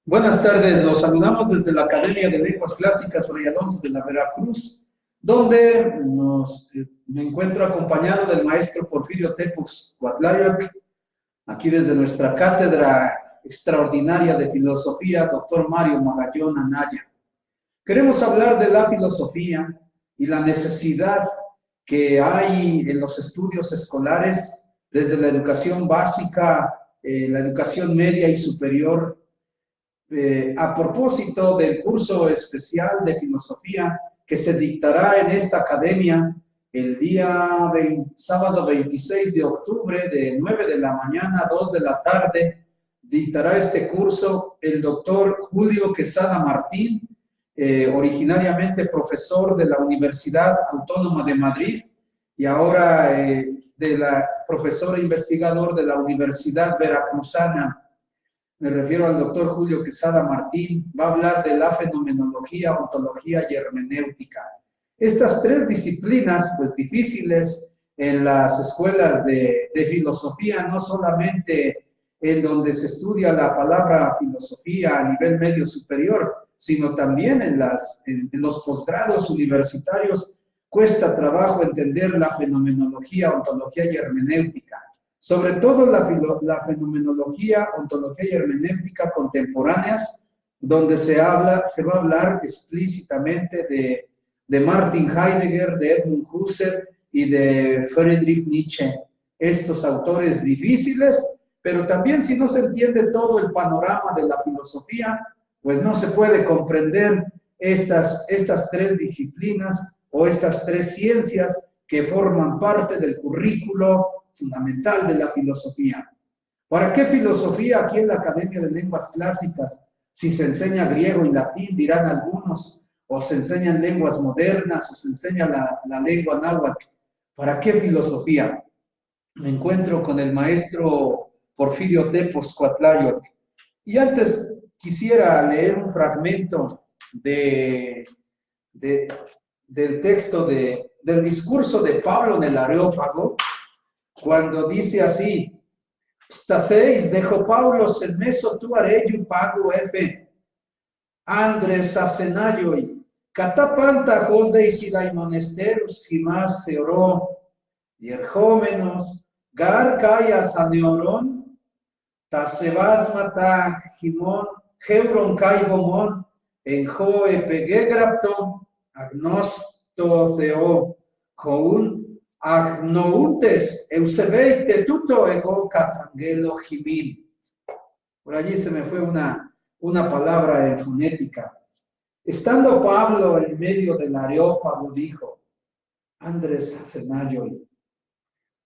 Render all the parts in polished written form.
Buenas tardes, los saludamos desde la Academia de Lenguas Clásicas Fray Alonso de la Veracruz, donde me encuentro acompañado del maestro Porfirio Tepux Cuatlayoc, aquí desde nuestra cátedra extraordinaria de filosofía, doctor Mario Magallón Anaya. Queremos hablar de la filosofía y la necesidad que hay en los estudios escolares, desde la educación básica, la educación media y superior, a propósito del curso especial de filosofía que se dictará en esta academia el día sábado 26 de octubre de 9 de la mañana a 2 de la tarde, dictará este curso el doctor Julio Quesada Martín, originariamente profesor de la Universidad Autónoma de Madrid y ahora de la profesor e investigador de la Universidad Veracruzana. Me refiero al doctor Julio Quesada Martín. Va a hablar de la fenomenología, ontología y hermenéutica. Estas tres disciplinas, pues difíciles en las escuelas de filosofía, no solamente en donde se estudia la palabra filosofía a nivel medio superior, sino también en los posgrados universitarios, cuesta trabajo entender la fenomenología, ontología y hermenéutica. Sobre todo la fenomenología, ontología y hermenéutica contemporáneas, donde se va a hablar explícitamente de Martin Heidegger, de Edmund Husserl y de Friedrich Nietzsche. Estos autores difíciles, pero también si no se entiende todo el panorama de la filosofía, pues no se puede comprender estas tres disciplinas o estas tres ciencias que forman parte del currículo fundamental de la filosofía. ¿Para qué filosofía aquí en la Academia de Lenguas Clásicas? Si se enseña griego y latín, dirán algunos, o se enseñan lenguas modernas, o se enseña la lengua náhuatl. ¿Para qué filosofía? Me encuentro con el maestro Porfirio Tepux Cuatlayoc. Y antes quisiera leer un fragmento del texto del discurso de Pablo en el Areópago, cuando dice así: Staceis dejo Paulos el meso tu areyu pago F. Andres Asenayoi, catapanta hosdeis y monesterus y más seoró, dierjómenos, gar cayas aneoron, tasebas mata jimón, heuron caibomón, en joe pegegrapton, agnosto ceo, joun, agnoutes, eusebeite tuto ego catangelo jimin. Por allí se me fue una palabra en fonética. Estando Pablo en medio del Areópago, dijo: Andrés Asenayoi,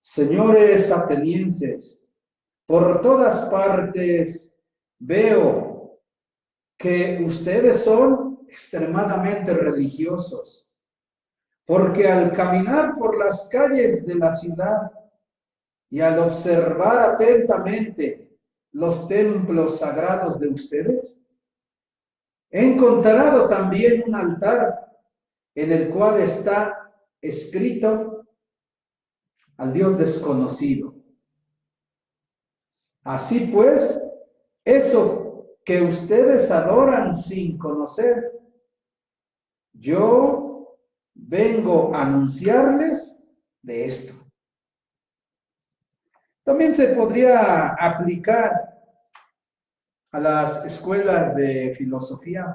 señores atenienses, por todas partes veo que ustedes son extremadamente religiosos, porque al caminar por las calles de la ciudad y al observar atentamente los templos sagrados de ustedes, he encontrado también un altar en el cual está escrito al Dios desconocido. Así pues, eso que ustedes adoran sin conocer, yo vengo a anunciarles de esto. También se podría aplicar a las escuelas de filosofía,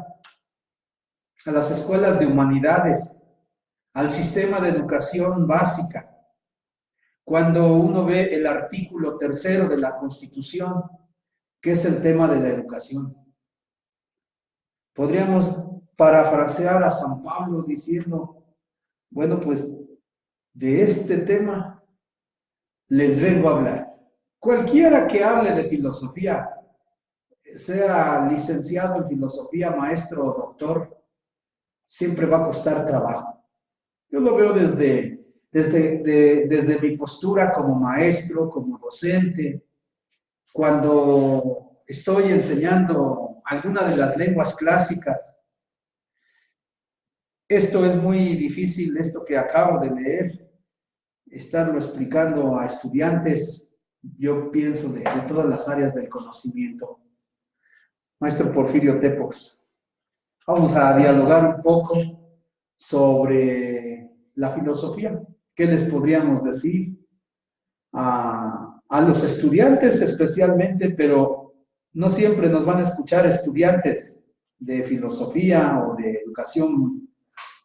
a las escuelas de humanidades, al sistema de educación básica. Cuando uno ve el artículo 3 de la Constitución, que es el tema de la educación, podríamos parafrasear a San Pablo diciendo: bueno, pues de este tema les vengo a hablar. Cualquiera que hable de filosofía, sea licenciado en filosofía, maestro o doctor, siempre va a costar trabajo. Yo lo veo desde mi postura como maestro, como docente, cuando estoy enseñando alguna de las lenguas clásicas. Esto es muy difícil, esto que acabo de leer, estarlo explicando a estudiantes, yo pienso, de todas las áreas del conocimiento. Maestro Porfirio Tepox. Vamos a dialogar un poco sobre la filosofía. ¿Qué les podríamos decir a los estudiantes especialmente, pero no siempre nos van a escuchar estudiantes de filosofía o de educación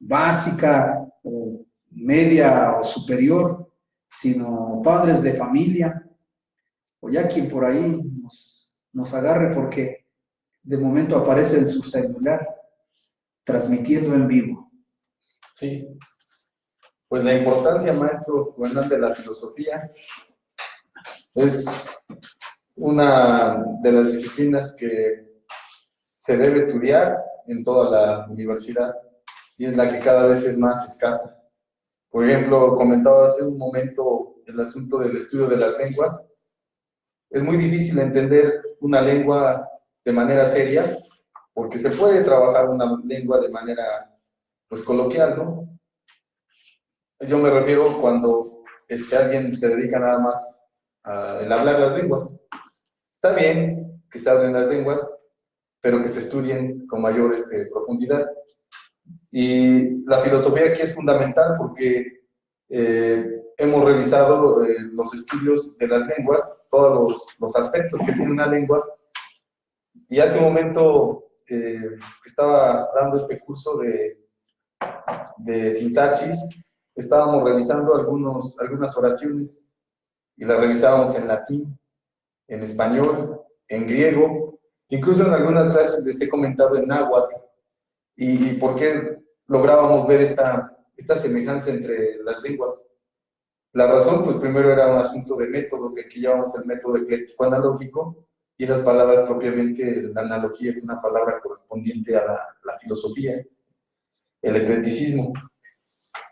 básica o media o superior, sino padres de familia o ya quien por ahí nos agarre porque de momento aparece en su celular transmitiendo en vivo. Sí, pues la importancia, maestro Juvenal, de la filosofía es una de las disciplinas que se debe estudiar en toda la universidad y es la que cada vez es más escasa. Por ejemplo, comentaba hace un momento el asunto del estudio de las lenguas. Es muy difícil entender una lengua de manera seria porque se puede trabajar una lengua de manera pues coloquial, ¿no? Yo me refiero cuando alguien se dedica nada más a el hablar las lenguas. Está bien que se hablen las lenguas, pero que se estudien con mayor profundidad. Y la filosofía aquí es fundamental porque hemos revisado los estudios de las lenguas, todos los aspectos que tiene una lengua. Y hace un momento que estaba dando este curso de sintaxis, estábamos revisando algunas oraciones y las revisábamos en latín, en español, en griego, incluso en algunas clases les he comentado en náhuatl. ¿Y por qué lográbamos ver esta semejanza entre las lenguas? La razón, pues primero era un asunto de método, que aquí llamamos el método ecléctico analógico, y esas palabras propiamente, la analogía es una palabra correspondiente a la filosofía, el eclecticismo.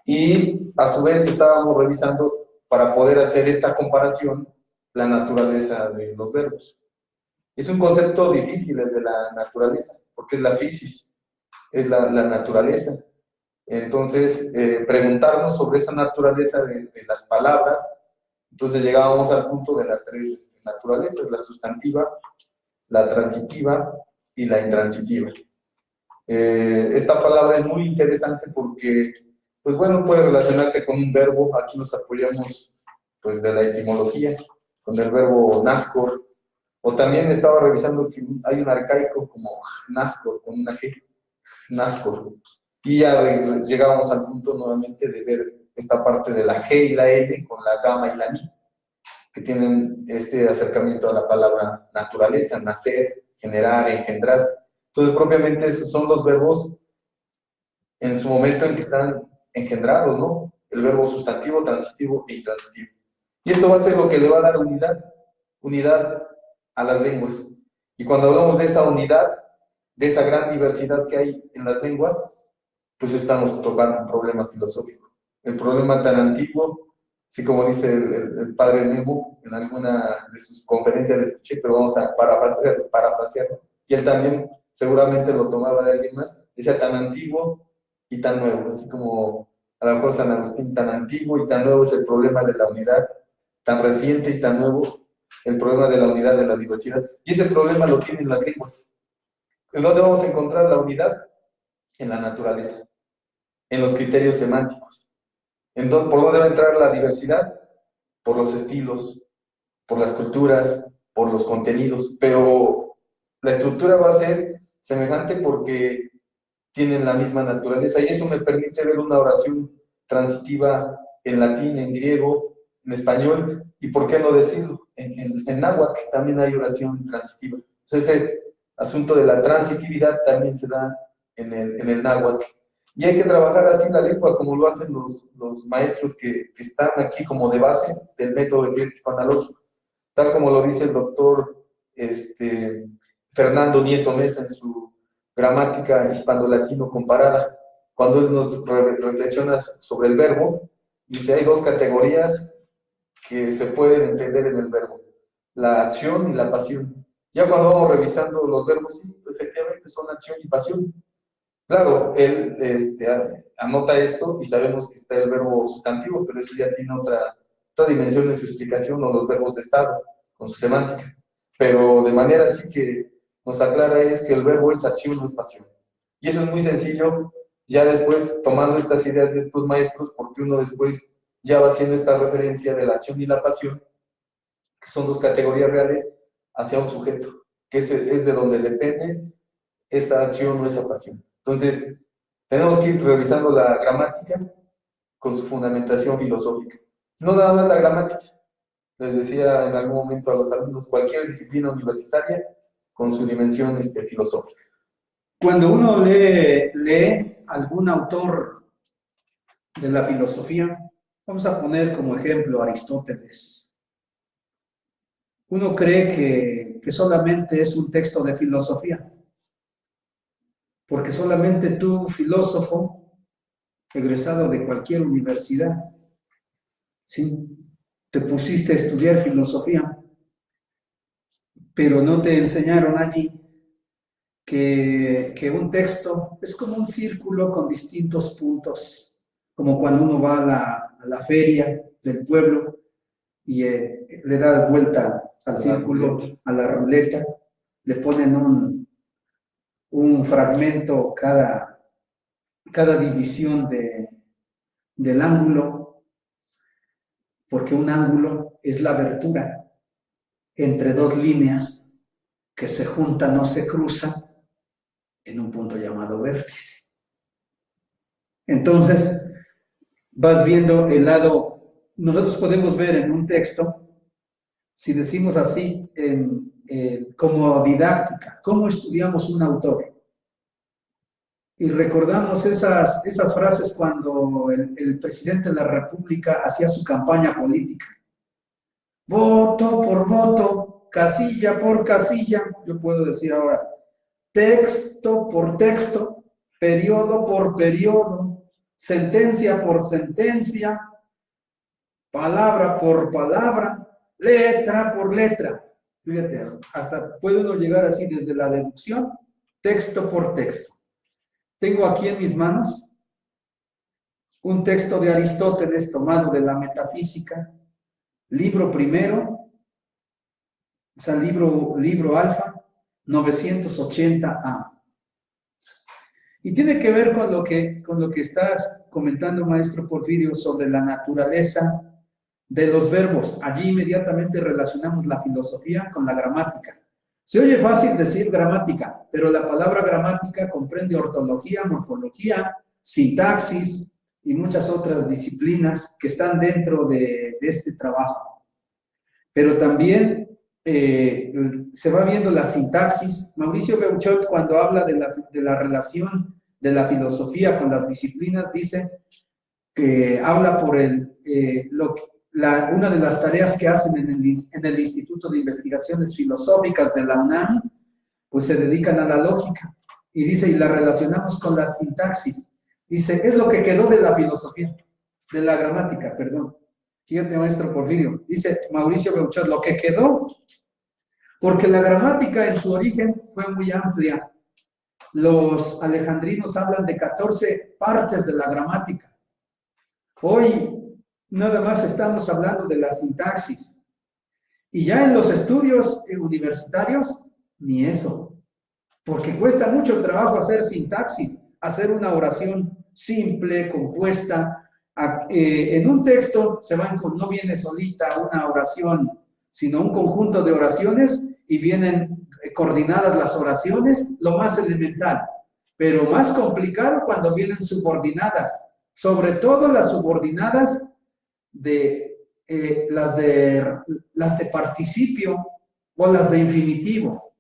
Y a su vez estábamos revisando, para poder hacer esta comparación, la naturaleza de los verbos. Es un concepto difícil el de la naturaleza, porque es la physis, es la naturaleza. Entonces, preguntarnos sobre esa naturaleza de las palabras, entonces llegábamos al punto de las tres naturalezas, la sustantiva, la transitiva y la intransitiva. Esta palabra es muy interesante porque, pues bueno, puede relacionarse con un verbo. Aquí nos apoyamos pues de la etimología, con el verbo nascor, o también estaba revisando que hay un arcaico como nascor, con una G, nascor. Y ya llegábamos al punto nuevamente de ver esta parte de la G y la L con la gamma y la ni, que tienen este acercamiento a la palabra naturaleza, nacer, generar, engendrar. Entonces, propiamente esos son los verbos en su momento en que están engendrados, ¿no? El verbo sustantivo, transitivo e intransitivo. Y esto va a ser lo que le va a dar unidad a las lenguas. Y cuando hablamos de esa unidad, de esa gran diversidad que hay en las lenguas, pues estamos tocando un problema filosófico. El problema tan antiguo, así como dice el padre Nemo en alguna de sus conferencias, le escuché, pero vamos a parafrasearlo. Y él también seguramente lo tomaba de alguien más, decía tan antiguo y tan nuevo, así como a lo mejor San Agustín, tan antiguo y tan nuevo es el problema de la unidad, tan reciente y tan nuevo el problema de la unidad de la diversidad. Y ese problema lo tienen las lenguas. ¿En dónde vamos a encontrar la unidad? En la naturaleza, en los criterios semánticos. Entonces, ¿por dónde va a entrar la diversidad? Por los estilos, por las culturas, por los contenidos, pero la estructura va a ser semejante porque tienen la misma naturaleza y eso me permite ver una oración transitiva en latín, en griego, en español, y por qué no decirlo, en náhuatl también hay oración transitiva. Entonces, ese asunto de la transitividad también se da en el náhuatl. Y hay que trabajar así la lengua, como lo hacen los maestros que están aquí como de base del método ecléctico analógico, tal como lo dice el doctor Fernando Nieto Mesa en su gramática hispano-latino comparada. Cuando él nos reflexiona sobre el verbo, dice hay dos categorías que se pueden entender en el verbo, la acción y la pasión. Ya cuando vamos revisando los verbos, sí, efectivamente son acción y pasión. Claro, él anota esto y sabemos que está el verbo sustantivo, pero eso ya tiene otra dimensión de su explicación, o los verbos de estado, con su semántica. Pero de manera así que nos aclara es que el verbo es acción, no es pasión. Y eso es muy sencillo, ya después tomando estas ideas de estos maestros, porque uno después ya va haciendo esta referencia de la acción y la pasión, que son dos categorías reales, hacia un sujeto, que es de donde depende esa acción o esa pasión. Entonces, tenemos que ir revisando la gramática con su fundamentación filosófica. No nada más la gramática, les decía en algún momento a los alumnos, cualquier disciplina universitaria con su dimensión filosófica. Cuando uno lee algún autor de la filosofía, vamos a poner como ejemplo a Aristóteles. Uno cree que solamente es un texto de filosofía, porque solamente tú, filósofo, egresado de cualquier universidad, ¿sí?, te pusiste a estudiar filosofía, pero no te enseñaron allí que un texto es como un círculo con distintos puntos, como cuando uno va a la feria del pueblo y le da vuelta al círculo, a la ruleta, le ponen un fragmento cada división del ángulo, porque un ángulo es la abertura entre dos líneas que se juntan o se cruzan en un punto llamado vértice. Entonces, vas viendo el lado, nosotros podemos ver en un texto, si decimos así, como didáctica, cómo estudiamos un autor. Y recordamos esas frases cuando el presidente de la República hacía su campaña política. Voto por voto, casilla por casilla, yo puedo decir ahora, texto por texto, periodo por periodo, sentencia por sentencia, palabra por palabra, letra por letra. Fíjate, hasta puede uno llegar así desde la deducción, texto por texto. Tengo aquí en mis manos un texto de Aristóteles tomado de la Metafísica, libro primero, o sea, libro alfa, 980A. Y tiene que ver con lo que estás comentando, maestro Porfirio, sobre la naturaleza de los verbos. Allí inmediatamente relacionamos la filosofía con la gramática. Se oye fácil decir gramática, pero la palabra gramática comprende ortología, morfología, sintaxis y muchas otras disciplinas que están dentro de este trabajo. Pero también se va viendo la sintaxis. Mauricio Beuchot, cuando habla de la relación de la filosofía con las disciplinas, dice que habla por una de las tareas que hacen en el Instituto de Investigaciones Filosóficas de la UNAM, pues se dedican a la lógica. Y dice, y la relacionamos con la sintaxis. Dice, es lo que quedó de la filosofía, de la gramática, perdón. Fíjate, maestro Porfirio, dice Mauricio Beuchot, lo que quedó, porque la gramática en su origen fue muy amplia. Los alejandrinos hablan de 14 partes de la gramática. Hoy nada más estamos hablando de la sintaxis. Y ya en los estudios universitarios, ni eso. Porque cuesta mucho trabajo hacer sintaxis, hacer una oración simple, compuesta. En un texto no viene solita una oración, sino un conjunto de oraciones y vienen coordinadas las oraciones, lo más elemental. Pero más complicado cuando vienen subordinadas, sobre todo las subordinadas las de participio o las de infinitivo.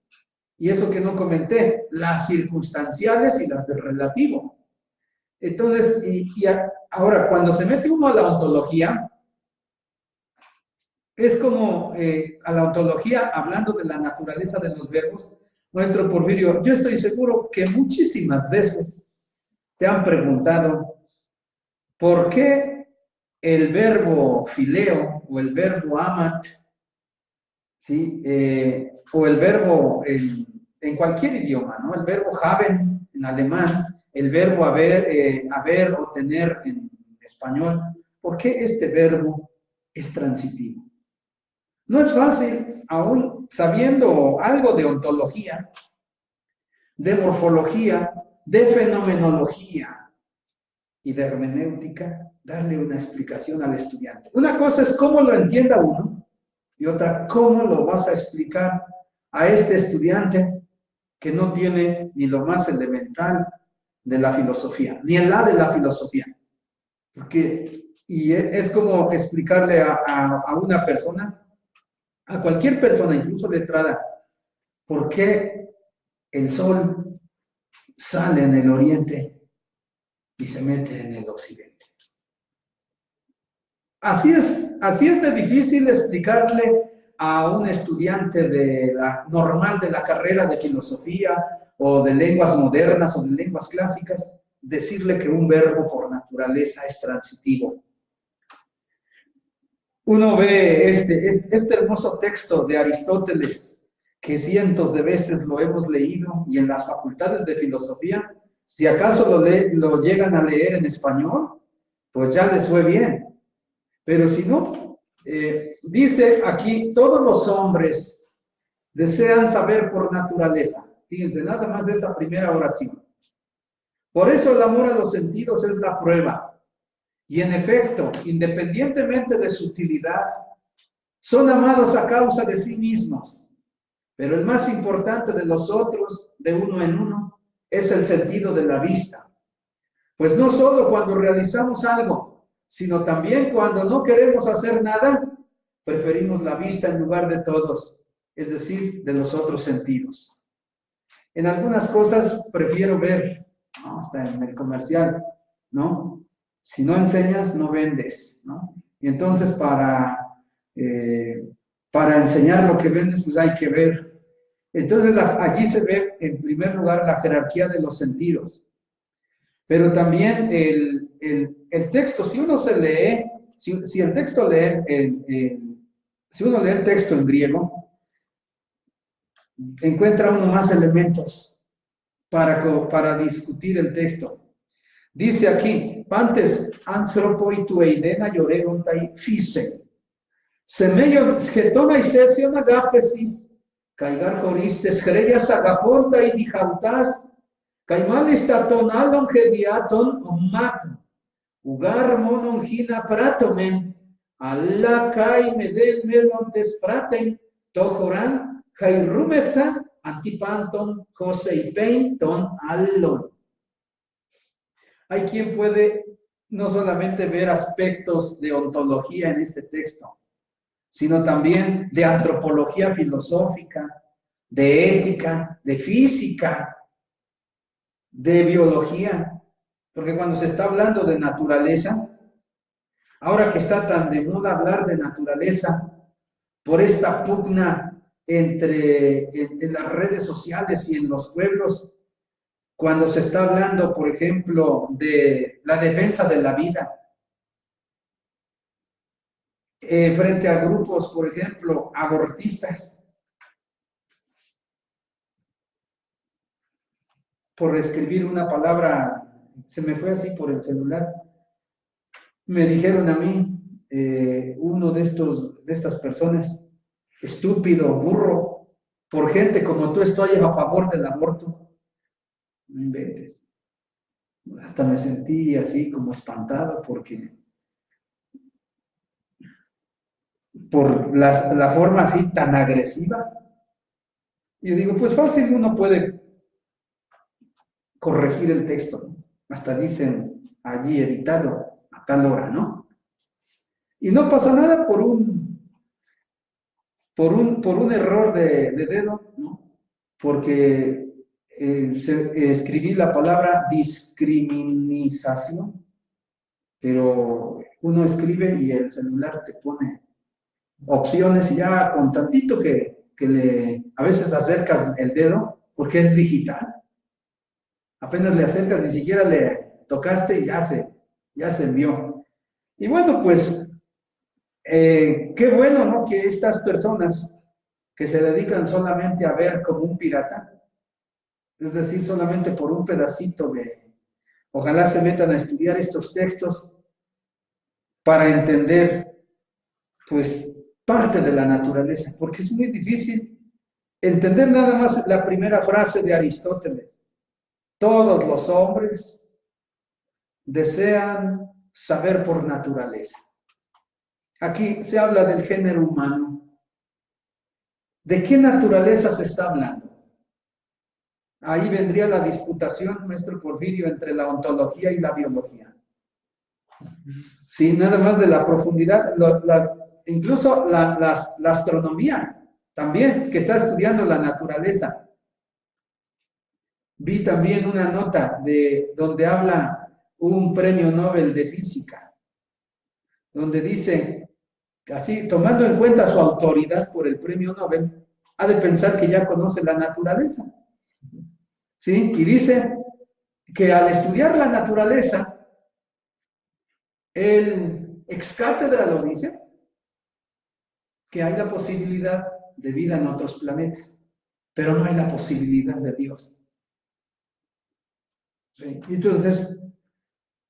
Y eso que no comenté, las circunstanciales y las de relativo. Entonces, ahora, cuando se mete uno a la ontología, es como a la ontología, hablando de la naturaleza de los verbos, maestro Porfirio, yo estoy seguro que muchísimas veces te han preguntado por qué el verbo fileo o el verbo amat, ¿sí? O el verbo en cualquier idioma, ¿no? El verbo haben en alemán, el verbo haber o tener en español. ¿Por qué este verbo es transitivo? No es fácil, aún sabiendo algo de ontología, de morfología, de fenomenología y de hermenéutica, darle una explicación al estudiante. Una cosa es cómo lo entienda uno y otra, cómo lo vas a explicar a este estudiante que no tiene ni lo más elemental de la filosofía, ni el A de la filosofía. Y es como explicarle a una persona, a cualquier persona, incluso letrada, por qué el sol sale en el oriente y se mete en el occidente. Así es de difícil explicarle a un estudiante normal de la carrera de filosofía o de lenguas modernas o de lenguas clásicas, decirle que un verbo por naturaleza es transitivo. Uno ve este hermoso texto de Aristóteles, que cientos de veces lo hemos leído, y en las facultades de filosofía, si acaso lo llegan a leer en español, pues ya les fue bien. Pero si no, dice aquí, todos los hombres desean saber por naturaleza. Fíjense, nada más de esa primera oración. Por eso el amor a los sentidos es la prueba. Y en efecto, independientemente de su utilidad, son amados a causa de sí mismos. Pero el más importante de los otros, de uno en uno, es el sentido de la vista. Pues no solo cuando realizamos algo, sino también cuando no queremos hacer nada, preferimos la vista en lugar de todos, es decir, de los otros sentidos. En algunas cosas prefiero ver, ¿no? Hasta en el comercial, ¿no? Si no enseñas, no vendes, ¿no? Y entonces para enseñar lo que vendes, pues hay que ver. Entonces allí se ve, en primer lugar, la jerarquía de los sentidos. Pero también el texto, si uno se lee, si el texto si uno lee el texto en griego, encuentra uno más elementos para discutir el texto. Dice aquí, pantes anthropoi tu eidena lloregontai fise. Semello getona y sesión agapesis, caigar joristes jereyas agaponta y dijautas, caimanes tatonalon gediaton mato, ugar monon gina pratomen, alla kai medel melontes praten, tojoran, jairumeza, antipanton, joseipein ton allon. Hay quien puede no solamente ver aspectos de ontología en este texto, sino también de antropología filosófica, de ética, de física, de biología. Porque cuando se está hablando de naturaleza, ahora que está tan de moda hablar de naturaleza, por esta pugna en las redes sociales y en los pueblos, cuando se está hablando, por ejemplo, de la defensa de la vida, frente a grupos, por ejemplo, abortistas, por escribir una palabra, se me fue así por el celular, me dijeron a mí, uno de estas personas, estúpido, burro, por gente como tú estoy a favor del aborto. No inventes. Hasta me sentí así como espantado por la forma así tan agresiva. Y yo digo, pues fácil uno puede corregir el texto, ¿no? Hasta dicen allí editado a tal hora, ¿no? Y no pasa nada por un error de dedo, ¿no? Porque escribí la palabra discriminación, pero uno escribe y el celular te pone opciones y ya con tantito que a veces acercas el dedo, porque es digital, apenas le acercas, ni siquiera le tocaste y ya se envió. Y bueno, pues, qué bueno, ¿no? Que estas personas que se dedican solamente a ver como un pirata, es decir, solamente por un pedacito ojalá se metan a estudiar estos textos para entender, pues, parte de la naturaleza, porque es muy difícil entender nada más la primera frase de Aristóteles. Todos los hombres desean saber por naturaleza. Aquí se habla del género humano. ¿De qué naturaleza se está hablando? Ahí vendría la disputación, maestro Porfirio, entre la ontología y la biología. Sí, nada más de la profundidad, incluso la astronomía también, que está estudiando la naturaleza. Vi también una nota donde habla un premio Nobel de física, donde dice, así, tomando en cuenta su autoridad por el premio Nobel, ha de pensar que ya conoce la naturaleza. ¿Sí? Y dice que al estudiar la naturaleza, el ex cátedra lo dice, que hay la posibilidad de vida en otros planetas, pero no hay la posibilidad de Dios. ¿Sí? Entonces,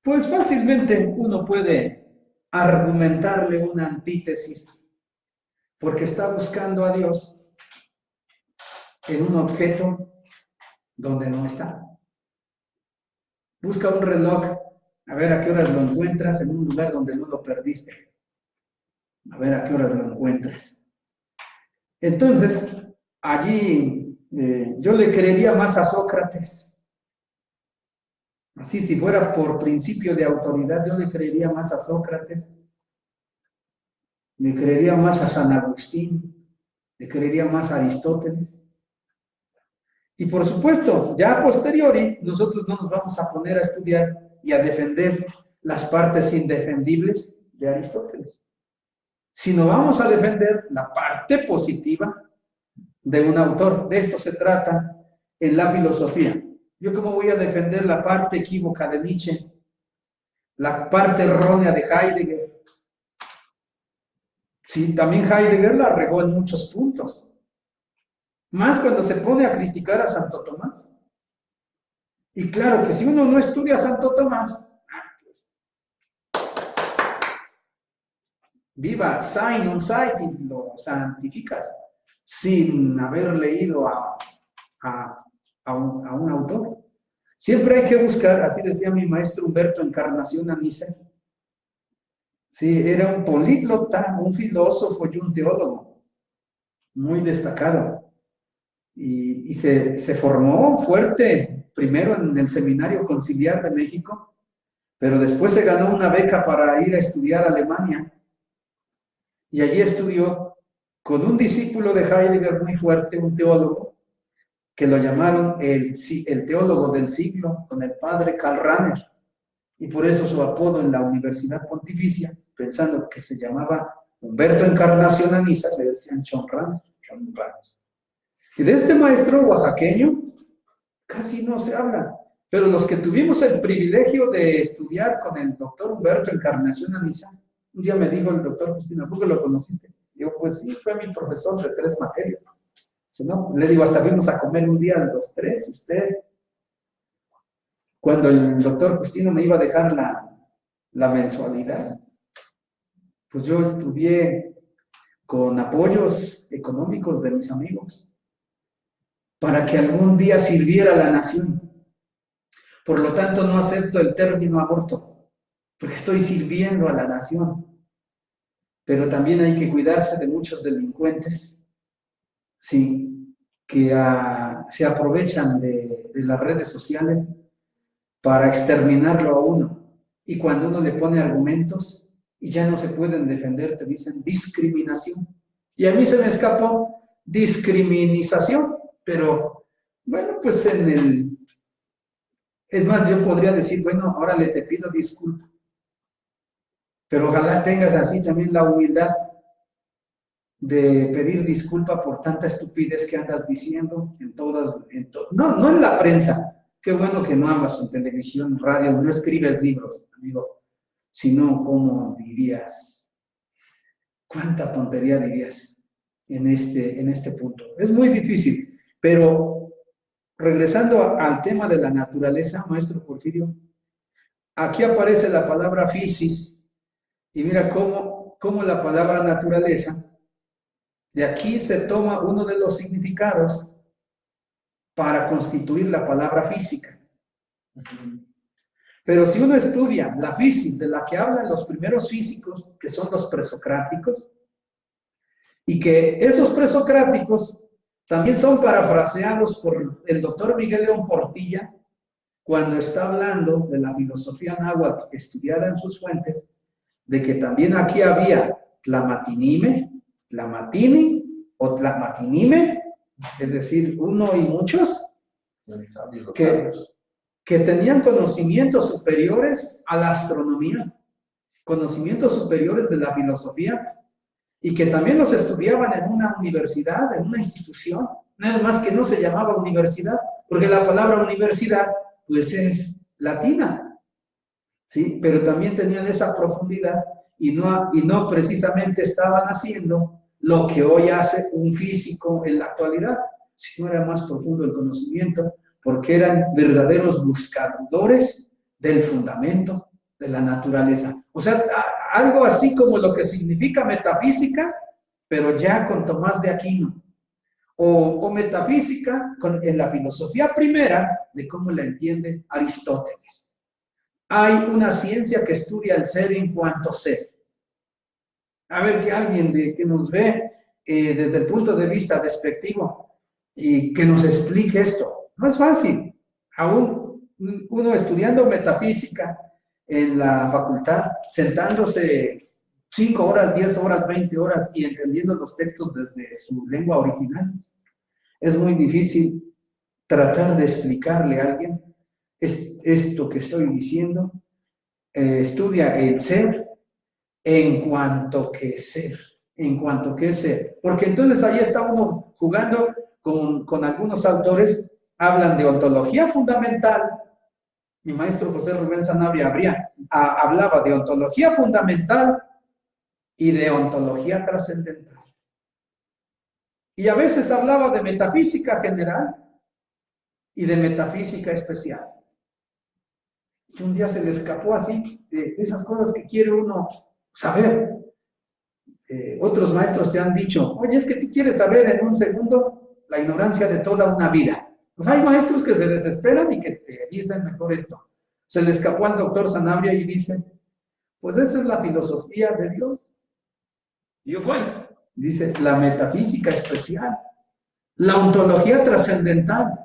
pues fácilmente uno puede argumentarle una antítesis, porque está buscando a Dios en un objeto donde no está. Busca un reloj, a ver a qué horas lo encuentras en un lugar donde no lo perdiste. A ver a qué horas lo encuentras. Entonces, allí yo le creería más a Sócrates. Así, si fuera por principio de autoridad, yo le creería más a Sócrates, le creería más a San Agustín, le creería más a Aristóteles. Y por supuesto, ya a posteriori, nosotros no nos vamos a poner a estudiar y a defender las partes indefendibles de Aristóteles, sino vamos a defender la parte positiva de un autor. De esto se trata en la filosofía. Yo cómo voy a defender la parte equívoca de Nietzsche, la parte errónea de Heidegger. Sí, también Heidegger la regó en muchos puntos. Más cuando se pone a criticar a Santo Tomás. Y claro que si uno no estudia a Santo Tomás, pues, viva, sein und seid, lo santificas, sin haber leído a un autor. Siempre hay que buscar, así decía mi maestro Humberto Encarnación Anísar. Sí, era un políglota, un filósofo y un teólogo muy destacado. Y se formó fuerte, primero en el Seminario Conciliar de México, pero después se ganó una beca para ir a estudiar a Alemania. Y allí estudió con un discípulo de Heidegger muy fuerte, un teólogo, que lo llamaron el teólogo del siglo, con el padre Karl Rahner. Y por eso su apodo en la Universidad Pontificia, pensando que se llamaba Humberto Encarnación Anísar, le decían John Rahner. Y de este maestro oaxaqueño casi no se habla, pero los que tuvimos el privilegio de estudiar con el doctor Humberto Encarnación Anísar, un día me dijo el doctor Justino, ¿por qué lo conociste? Digo, pues sí, fue mi profesor de 3 materias. Dice, no, le digo, hasta fuimos a comer un día los 3, usted. Cuando el doctor Justino me iba a dejar la mensualidad, pues yo estudié con apoyos económicos de mis amigos para que algún día sirviera a la nación. Por lo tanto, no acepto el término aborto, porque estoy sirviendo a la nación. Pero también hay que cuidarse de muchos delincuentes, sí, que se aprovechan de las redes sociales para exterminarlo a uno. Y cuando uno le pone argumentos y ya no se pueden defender, te dicen discriminación. Y a mí se me escapó discriminación, pero bueno, pues es más, yo podría decir, bueno, órale, te pido disculpa. Pero ojalá tengas así también la humildad de pedir disculpa por tanta estupidez que andas diciendo no en la prensa. Qué bueno que no hablas en televisión, radio, no escribes libros, amigo, sino cómo dirías, cuánta tontería dirías en este punto. Es muy difícil, pero regresando al tema de la naturaleza, maestro Porfirio, aquí aparece la palabra physis, y mira cómo la palabra naturaleza De aquí se toma uno de los significados para constituir la palabra física. Pero si uno estudia la fisis de la que hablan los primeros físicos, que son los presocráticos, y que esos presocráticos también son parafraseados por el doctor Miguel León Portilla, cuando está hablando de la filosofía náhuatl estudiada en sus fuentes, de que también aquí había Tlamatinime, Tlamatini o Tlamatinime, es decir, uno y muchos, que tenían conocimientos superiores a la astronomía, conocimientos superiores de la filosofía, y que también los estudiaban en una universidad, en una institución, nada más que no se llamaba universidad, porque la palabra universidad, pues es latina, ¿sí? Pero también tenían esa profundidad y no precisamente estaban haciendo lo que hoy hace un físico en la actualidad, sino era más profundo el conocimiento, porque eran verdaderos buscadores del fundamento de la naturaleza. O sea, algo así como lo que significa metafísica, pero ya con Tomás de Aquino. O metafísica en la filosofía primera de cómo la entiende Aristóteles. Hay una ciencia que estudia el ser en cuanto ser. A ver, que alguien que nos ve desde el punto de vista despectivo y que nos explique esto. No es fácil. Aún uno estudiando metafísica en la facultad, sentándose 5 horas, 10 horas, 20 horas y entendiendo los textos desde su lengua original, es muy difícil tratar de explicarle a alguien esto que estoy diciendo. Estudia el ser en cuanto que ser, porque entonces ahí está uno jugando con algunos autores, hablan de ontología fundamental. Mi maestro José Rubén Sanabria hablaba de ontología fundamental y de ontología trascendental. Y a veces hablaba de metafísica general y de metafísica especial. Y un día se le escapó así, de esas cosas que quiere uno saber. Otros maestros te han dicho, oye, es que tú quieres saber en un segundo la ignorancia de toda una vida. Pues hay maestros que se desesperan y que te dicen mejor esto. Se le escapó al doctor Sanabria y dice, pues esa es la filosofía de Dios. Y yo, ¿cuál? Dice, la metafísica especial, la ontología trascendental.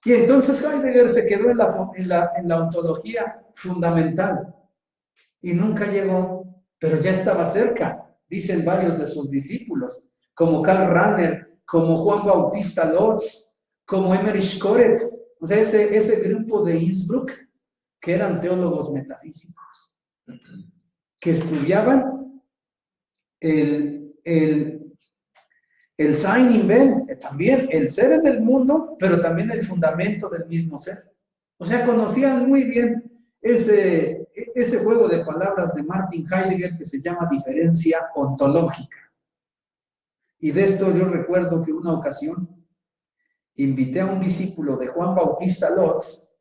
Y entonces Heidegger se quedó en la ontología fundamental y nunca llegó, pero ya estaba cerca, dicen varios de sus discípulos, como Karl Rahner, como Juan Bautista Lotz, como Emmerich Koret, o sea, ese grupo de Innsbruck, que eran teólogos metafísicos, que estudiaban el Sein im Ben, también el ser en el mundo, pero también el fundamento del mismo ser. O sea, conocían muy bien ese juego de palabras de Martin Heidegger que se llama diferencia ontológica. Y de esto yo recuerdo que una ocasión invité a un discípulo de Juan Bautista Lotz,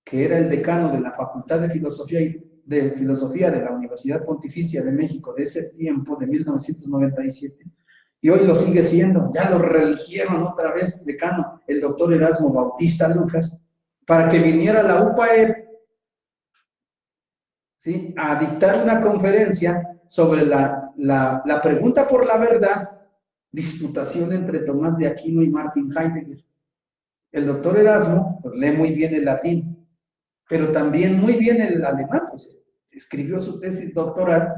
que era el decano de la Facultad de Filosofía de la Universidad Pontificia de México de ese tiempo, de 1997, y hoy lo sigue siendo, ya lo reeligieron otra vez decano, el doctor Erasmo Bautista Lucas, para que viniera a la UPAER, ¿sí?, a dictar una conferencia sobre la pregunta por la verdad, disputación entre Tomás de Aquino y Martin Heidegger. El doctor Erasmo, pues lee muy bien el latín, pero también muy bien el alemán, pues escribió su tesis doctoral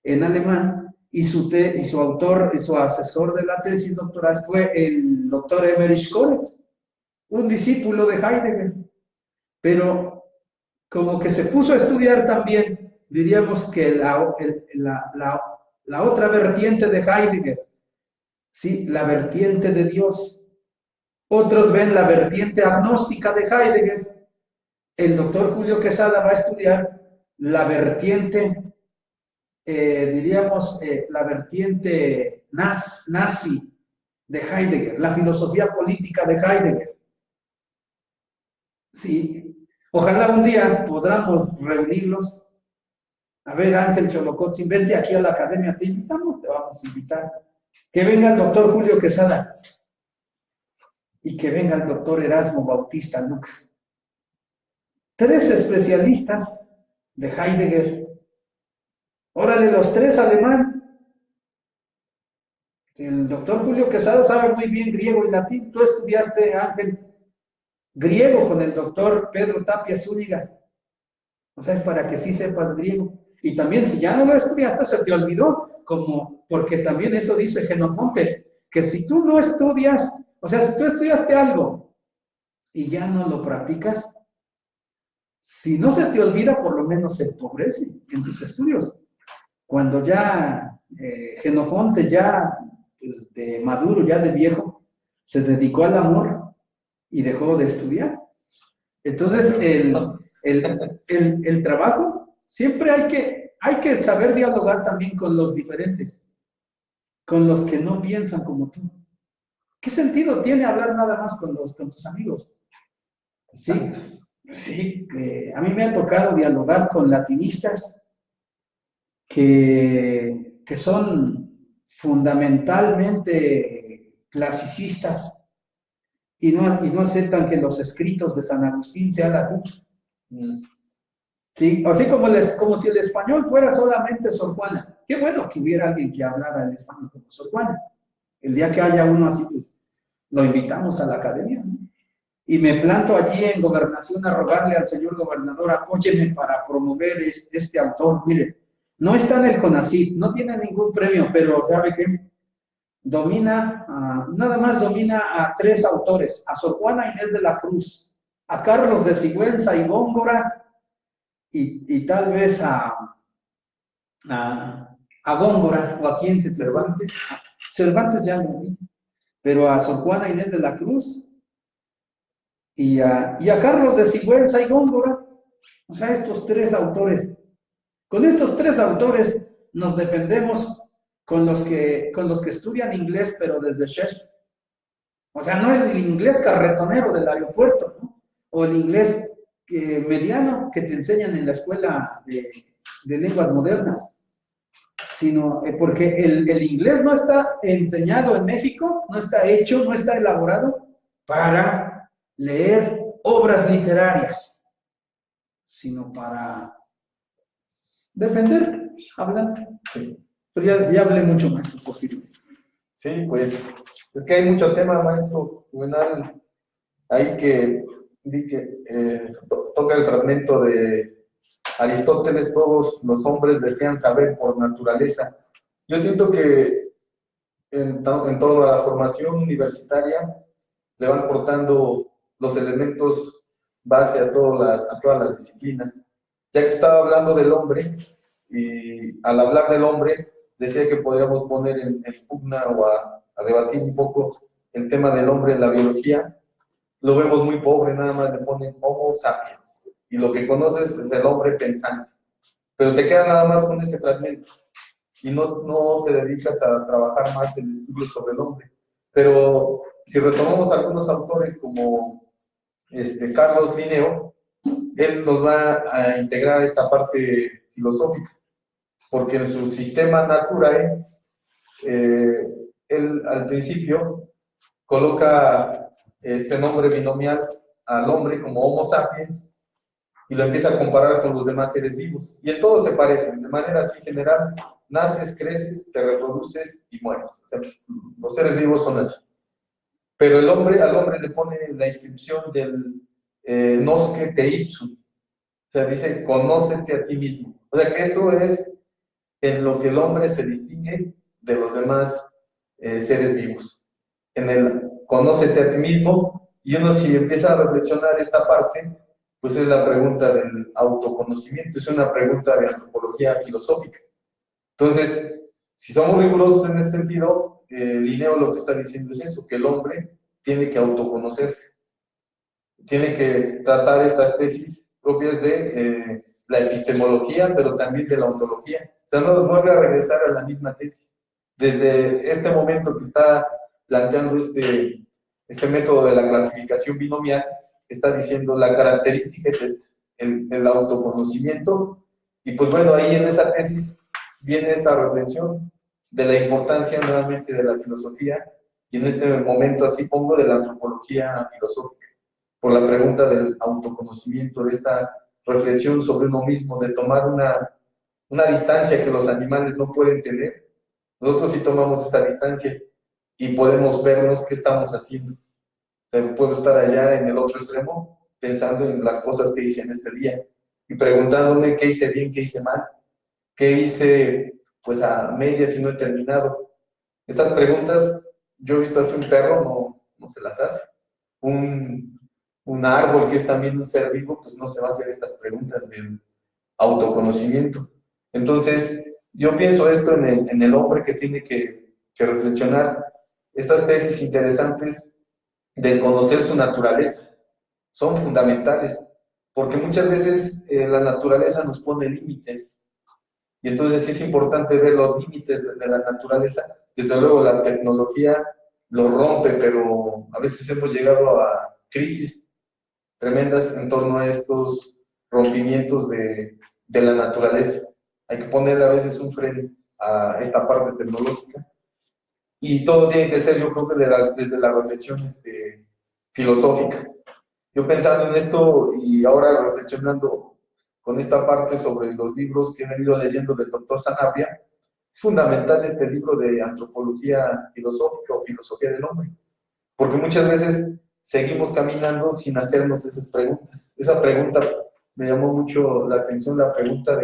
en alemán, y su autor y su asesor de la tesis doctoral fue el doctor Emmerich Koret, un discípulo de Heidegger, pero como que se puso a estudiar también, diríamos que la otra vertiente de Heidegger, ¿sí?, la vertiente de Dios. Otros ven la vertiente agnóstica de Heidegger. El doctor Julio Quesada va a estudiar la vertiente, diríamos, la vertiente nazi de Heidegger, la filosofía política de Heidegger. Sí, ojalá un día podamos reunirlos A ver, Ángel Cholocotzin, vente aquí a la academia, te invitamos, te vamos a invitar. Que venga el doctor Julio Quesada y que venga el doctor Erasmo Bautista Lucas. 3 especialistas de Heidegger. Órale, los 3 alemán. El doctor Julio Quesada sabe muy bien griego y latín. Tú estudiaste, Ángel, griego con el doctor Pedro Tapia Zúñiga. O sea, es para que sí sepas griego. Y también si ya no lo estudiaste, se te olvidó, como, porque también eso dice Genofonte, que si tú no estudias, o sea, si tú estudiaste algo y ya no lo practicas, si no se te olvida, por lo menos se empobrece en tus estudios. Cuando ya Genofonte, ya pues, de maduro, ya de viejo, se dedicó al amor y dejó de estudiar. Entonces, el trabajo, siempre hay que saber dialogar también con los diferentes, con los que no piensan como tú. ¿Qué sentido tiene hablar nada más con tus amigos? Sí, sí, a mí me ha tocado dialogar con latinistas que son fundamentalmente clasicistas y no aceptan que los escritos de San Agustín sean latín. Sí, así como si el español fuera solamente Sor Juana. Qué bueno que hubiera alguien que hablara el español como Sor Juana. El día que haya uno así, pues lo invitamos a la academia, ¿no? Y me planto allí en Gobernación a rogarle al señor gobernador, apóyeme para promover este autor. Mire, no está en el CONACYT, no tiene ningún premio, pero ¿sabe qué? Nada más domina a 3 autores, a Sor Juana Inés de la Cruz, a Carlos de Sigüenza y Góngora, y tal vez a Góngora, o a quién, Cervantes. Cervantes ya no vi, pero a Sor Juana Inés de la Cruz y a Carlos de Sigüenza y Góngora. O sea, estos 3 autores. Con estos 3 autores nos defendemos con los que estudian inglés, pero desde Shakespeare. O sea, no el inglés carretonero del aeropuerto, ¿no? O el inglés mediano que te enseñan en la escuela de lenguas modernas, sino porque el inglés no está enseñado en México, no está hecho, no está elaborado para leer obras literarias, sino para defenderte, hablando. Sí. Pero ya hablé mucho, maestro Porfirio. Sí, pues es que hay mucho tema, maestro Juvenal. Hay que toca el fragmento de Aristóteles: todos los hombres desean saber por naturaleza. Yo siento que en toda la formación universitaria le van cortando los elementos base a todas las disciplinas. Ya que estaba hablando del hombre, y al hablar del hombre, decía que podríamos poner en pugna o a debatir un poco el tema del hombre en la biología. Lo vemos muy pobre, nada más le ponen Homo sapiens, y lo que conoces es el hombre pensante, pero te queda nada más con ese fragmento, y no te dedicas a trabajar más el estudio sobre el hombre. Pero si retomamos algunos autores como Carlos Linneo, él nos va a integrar esta parte filosófica, porque en su sistema Naturae, él al principio coloca este nombre binomial al hombre como Homo sapiens y lo empieza a comparar con los demás seres vivos. Y en todo se parecen, de manera así general: naces, creces, te reproduces y mueres. O sea, los seres vivos son así. Pero al hombre le pone la inscripción del nosce te ipsum. O sea, dice, conócete a ti mismo. O sea, que eso es en lo que el hombre se distingue de los demás seres vivos. En el conócete a ti mismo, y uno, si empieza a reflexionar esta parte, pues es la pregunta del autoconocimiento, es una pregunta de antropología filosófica. Entonces, si somos rigurosos en ese sentido, Linneo lo que está diciendo es eso, que el hombre tiene que autoconocerse, tiene que tratar estas tesis propias de la epistemología, pero también de la ontología. O sea, no nos vuelve a regresar a la misma tesis. Desde este momento que está planteando este método de la clasificación binomial, está diciendo la característica es esta: el autoconocimiento Y pues bueno, ahí en esa tesis viene esta reflexión de la importancia nuevamente de la filosofía, y en este momento así pongo de la antropología filosófica, por la pregunta del autoconocimiento, de esta reflexión sobre uno mismo, de tomar una distancia que los animales no pueden tener. Nosotros sí tomamos esa distancia y podemos vernos qué estamos haciendo. O sea, puedo estar allá en el otro extremo pensando en las cosas que hice en este día y preguntándome qué hice bien, qué hice mal, qué hice pues a medias y no he terminado. Estas preguntas, yo he visto así un perro, no se las hace. Un árbol que es también un ser vivo, pues no se va a hacer estas preguntas del autoconocimiento. Entonces, yo pienso esto en el hombre que tiene que reflexionar. Estas tesis interesantes del conocer su naturaleza son fundamentales, porque muchas veces la naturaleza nos pone límites, y entonces sí es importante ver los límites de la naturaleza. Desde luego la tecnología lo rompe, pero a veces hemos llegado a crisis tremendas en torno a estos rompimientos de la naturaleza. Hay que ponerle a veces un freno a esta parte tecnológica. Y todo tiene que ser, yo creo que desde la reflexión filosófica. Yo pensando en esto y ahora reflexionando con esta parte sobre los libros que he venido leyendo del doctor Sanabria, es fundamental este libro de antropología filosófica o filosofía del hombre, porque muchas veces seguimos caminando sin hacernos esas preguntas. Esa pregunta me llamó mucho la atención, la pregunta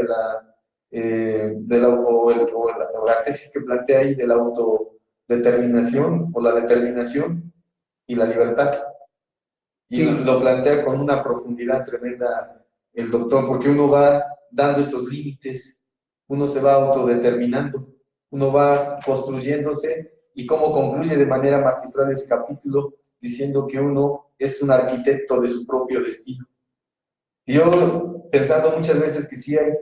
o la tesis que plantea ahí de la autodeterminación o la determinación y la libertad. Y Sí, lo plantea con una profundidad tremenda el doctor, porque uno va dando esos límites, uno se va autodeterminando, uno va construyéndose, y cómo concluye de manera magistral ese capítulo diciendo que uno es un arquitecto de su propio destino. Y yo pensando muchas veces que sí hay,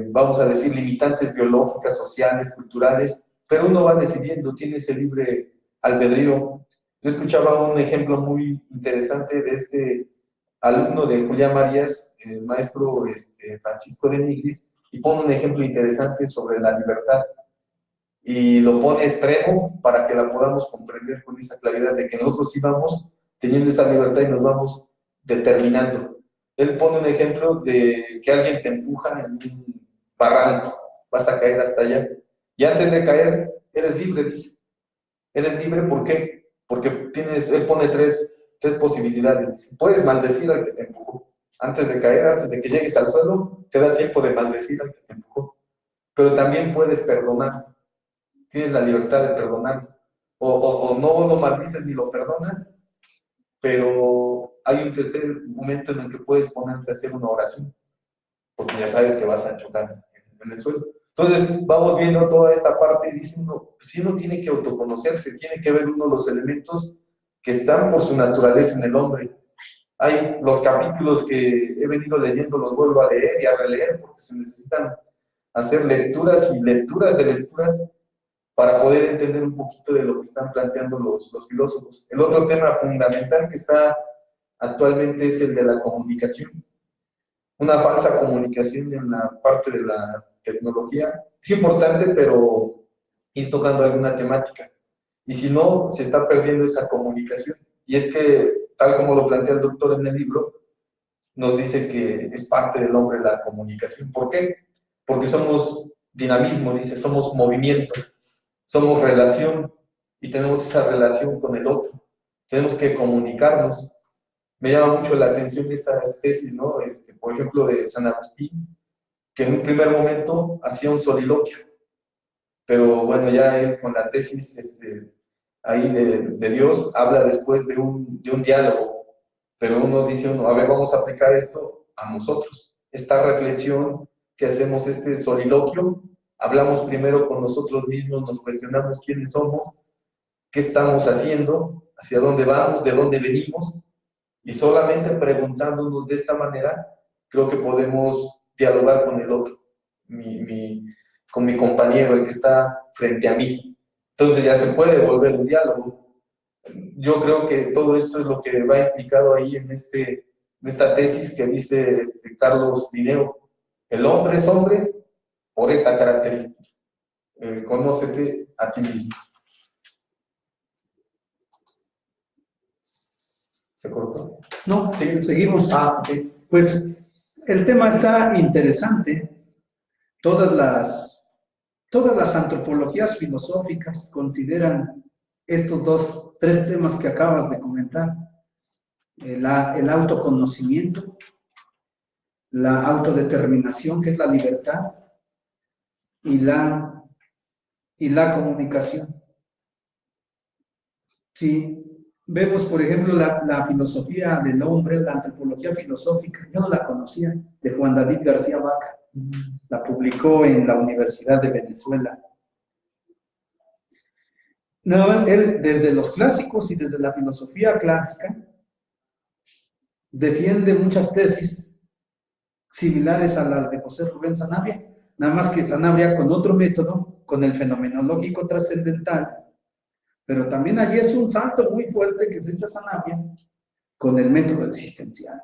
vamos a decir, limitantes biológicas, sociales, culturales, pero uno va decidiendo, tiene ese libre albedrío. Yo escuchaba un ejemplo muy interesante de este alumno de Julián Marías, el maestro Francisco de Nigris, y pone un ejemplo interesante sobre la libertad. Y lo pone extremo para que la podamos comprender con esa claridad de que nosotros sí vamos teniendo esa libertad y nos vamos determinando. Él pone un ejemplo de que alguien te empuja en un barranco, vas a caer hasta allá. Y antes de caer, eres libre, dice. Eres libre, ¿por qué? Porque él pone tres posibilidades. Puedes maldecir al que te empujó. Antes de caer, antes de que llegues al suelo, te da tiempo de maldecir al que te empujó. Pero también puedes perdonar. Tienes la libertad de perdonar. O no lo maldices ni lo perdonas, pero hay un tercer momento en el que puedes ponerte a hacer una oración, porque ya sabes que vas a chocar en el suelo. Entonces, vamos viendo toda esta parte y dice uno, pues si uno tiene que autoconocerse, tiene que ver uno los elementos que están por su naturaleza en el hombre. Hay los capítulos que he venido leyendo, los vuelvo a leer y a releer, porque se necesitan hacer lecturas y lecturas de lecturas para poder entender un poquito de lo que están planteando los filósofos. El otro tema fundamental que está actualmente es el de la comunicación. Una falsa comunicación en la parte de la tecnología es importante, pero ir tocando alguna temática. Y si no, se está perdiendo esa comunicación. Y es que, tal como lo plantea el doctor en el libro, nos dice que es parte del hombre la comunicación. ¿Por qué? Porque somos dinamismo, dice, somos movimiento, somos relación y tenemos esa relación con el otro. Tenemos que comunicarnos. Me llama mucho la atención esas tesis, ¿no? Por ejemplo, de San Agustín, que en un primer momento hacía un soliloquio, pero bueno, ya él con la tesis ahí de Dios habla después de un diálogo, pero uno dice, a ver, vamos a aplicar esto a nosotros. Esta reflexión que hacemos, este soliloquio, hablamos primero con nosotros mismos, nos cuestionamos quiénes somos, qué estamos haciendo, hacia dónde vamos, de dónde venimos, y solamente preguntándonos de esta manera, creo que podemos dialogar con el otro, con mi compañero, el que está frente a mí. Entonces ya se puede volver un diálogo. Yo creo que todo esto es lo que va implicado ahí en esta tesis que dice Carlos Linneo, El hombre es hombre por esta característica. Conócete a ti mismo. ¿Se cortó? No, Sí. seguimos. Ok. Pues el tema está interesante. Todas las antropologías filosóficas consideran estos tres temas que acabas de comentar. El autoconocimiento, la autodeterminación, que es la libertad, y la comunicación. Si vemos, por ejemplo, la filosofía del hombre, la antropología filosófica, yo no la conocía, de Juan David García Vaca, la publicó en la Universidad de Venezuela. No, él desde los clásicos y desde la filosofía clásica defiende muchas tesis similares a las de José Rubén Sanabria, nada más que Sanabria con otro método, con el fenomenológico trascendental, pero también allí es un salto muy fuerte que se echa Sanabria con el método existencial.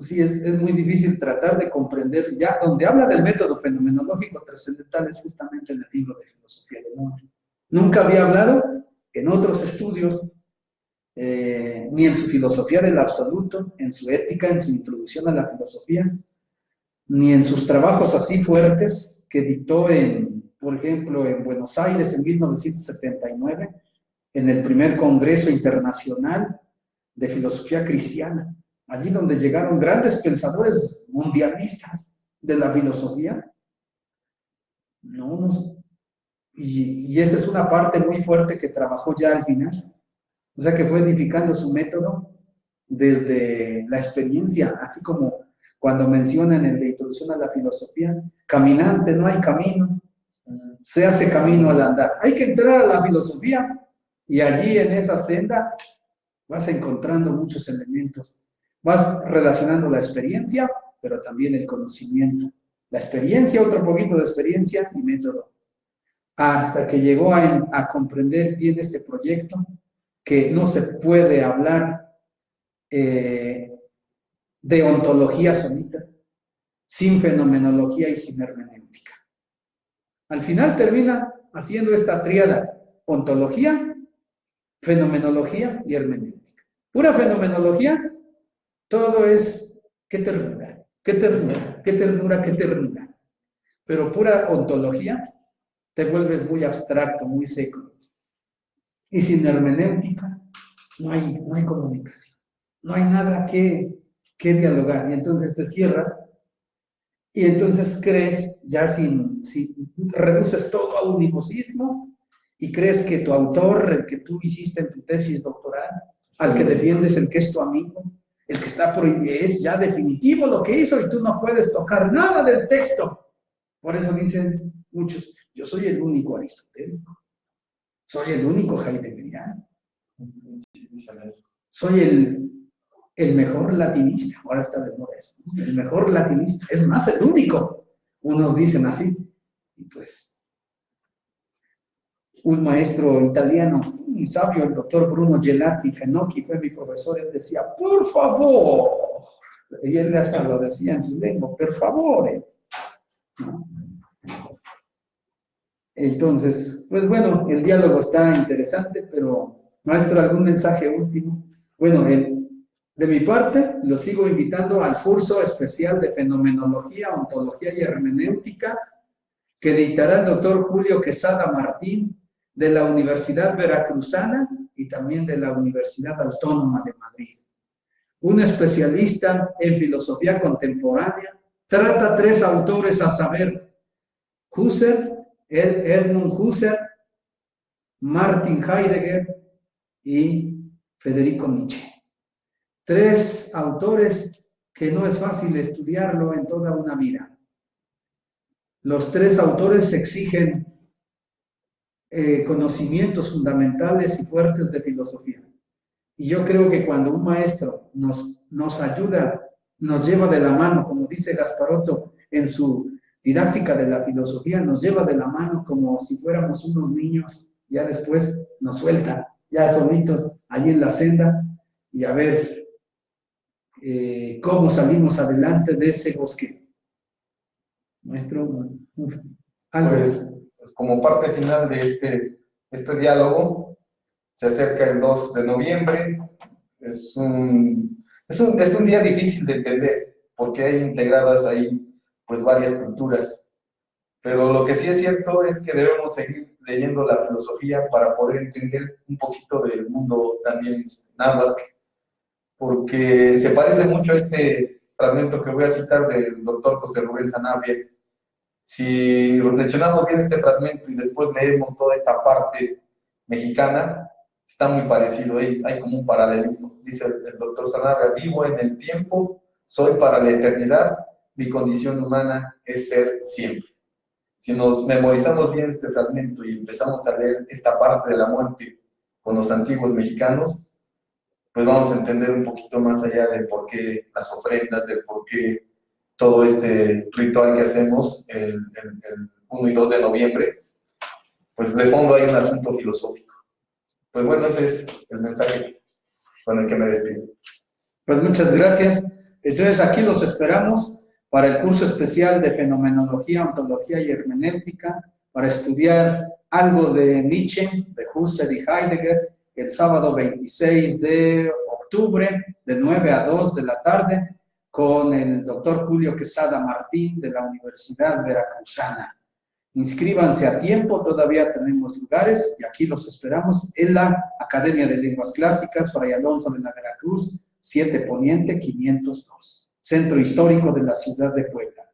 Sí, es muy difícil tratar de comprender, ya donde habla del método fenomenológico trascendental es justamente en el libro de Filosofía del Hombre. Nunca había hablado en otros estudios, ni en su filosofía del absoluto, en su ética, en su introducción a la filosofía, ni en sus trabajos así fuertes que dictó por ejemplo, en Buenos Aires en 1979, en el primer Congreso Internacional de Filosofía Cristiana, allí donde llegaron grandes pensadores mundialistas de la filosofía. Y esa es una parte muy fuerte que trabajó ya al final. O sea que fue edificando su método desde la experiencia, así como cuando mencionan en la introducción a la filosofía, caminante no hay camino, se hace camino al andar. Hay que entrar a la filosofía y allí en esa senda vas encontrando muchos elementos. Vas relacionando la experiencia, pero también el conocimiento. La experiencia, otro poquito de experiencia y método. Hasta que llegó a comprender bien este proyecto, que no se puede hablar de ontología solita, sin fenomenología y sin hermenéutica. Al final termina haciendo esta tríada: ontología, fenomenología y hermenéutica. Pura fenomenología, todo es qué ternura, qué ternura, qué ternura, qué ternura. Pero pura ontología, te vuelves muy abstracto, muy seco. Y sin hermenéutica, no hay comunicación. No hay nada que dialogar. Y entonces te cierras y entonces crees, ya reduces todo a un mimosismo y crees que tu autor, el que tú hiciste en tu tesis doctoral, al que defiendes, el que es tu amigo, el que está prohibido, es ya definitivo lo que hizo y tú no puedes tocar nada del texto. Por eso dicen muchos, yo soy el único aristotélico, soy el único heideggeriano, soy el mejor latinista, ahora está de moda eso, ¿no? El mejor latinista, es más, el único, unos dicen así, y pues un maestro italiano, muy sabio, el doctor Bruno Gelati Fenocchi, fue mi profesor, él decía, por favor, y él hasta lo decía en su lengua, per favore, ¿no? Entonces, pues bueno, el diálogo está interesante, pero maestro, ¿algún mensaje último? Bueno, de mi parte, los sigo invitando al curso especial de Fenomenología, Ontología y Hermenéutica que dictará el doctor Julio Quesada Martín de la Universidad Veracruzana y también de la Universidad Autónoma de Madrid. Un especialista en filosofía contemporánea, trata tres autores a saber: Husserl, Edmund Husserl, Martin Heidegger y Federico Nietzsche. Tres autores que no es fácil estudiarlo en toda una vida. Los tres autores exigen conocimientos fundamentales y fuertes de filosofía. Y yo creo que cuando un maestro nos ayuda, nos lleva de la mano, como dice Gasparotto en su didáctica de la filosofía, nos lleva de la mano como si fuéramos unos niños, ya después nos suelta, ya solitos, allí en la senda, y a ver cómo salimos adelante de ese bosque. Maestro, algo. Pues, como parte final de este diálogo, se acerca el 2 de noviembre. Es un día difícil de entender, porque hay integradas ahí pues varias culturas. Pero lo que sí es cierto es que debemos seguir leyendo la filosofía para poder entender un poquito del mundo también náhuatl, porque se parece mucho a este fragmento que voy a citar del doctor José Rubén Sanabria. Si reflexionamos bien este fragmento y después leemos toda esta parte mexicana, está muy parecido, hay como un paralelismo. Dice el doctor Sanabria: vivo en el tiempo, soy para la eternidad, mi condición humana es ser siempre. Si nos memorizamos bien este fragmento y empezamos a leer esta parte de la muerte con los antiguos mexicanos, pues vamos a entender un poquito más allá de por qué las ofrendas, de por qué todo este ritual que hacemos el 1 y 2 de noviembre, pues de fondo hay un asunto filosófico. Pues bueno, ese es el mensaje con el que me despido. Pues muchas gracias. Entonces aquí los esperamos para el curso especial de Fenomenología, Ontología y Hermenéutica, para estudiar algo de Nietzsche, de Husserl y Heidegger, el sábado 26 de octubre, de 9 a 2 de la tarde, con el doctor Julio Quesada Martín de la Universidad Veracruzana. Inscríbanse a tiempo, todavía tenemos lugares y aquí los esperamos en la Academia de Lenguas Clásicas, Fray Alonso de la Veracruz, 7 Poniente 502, Centro Histórico de la Ciudad de Puebla.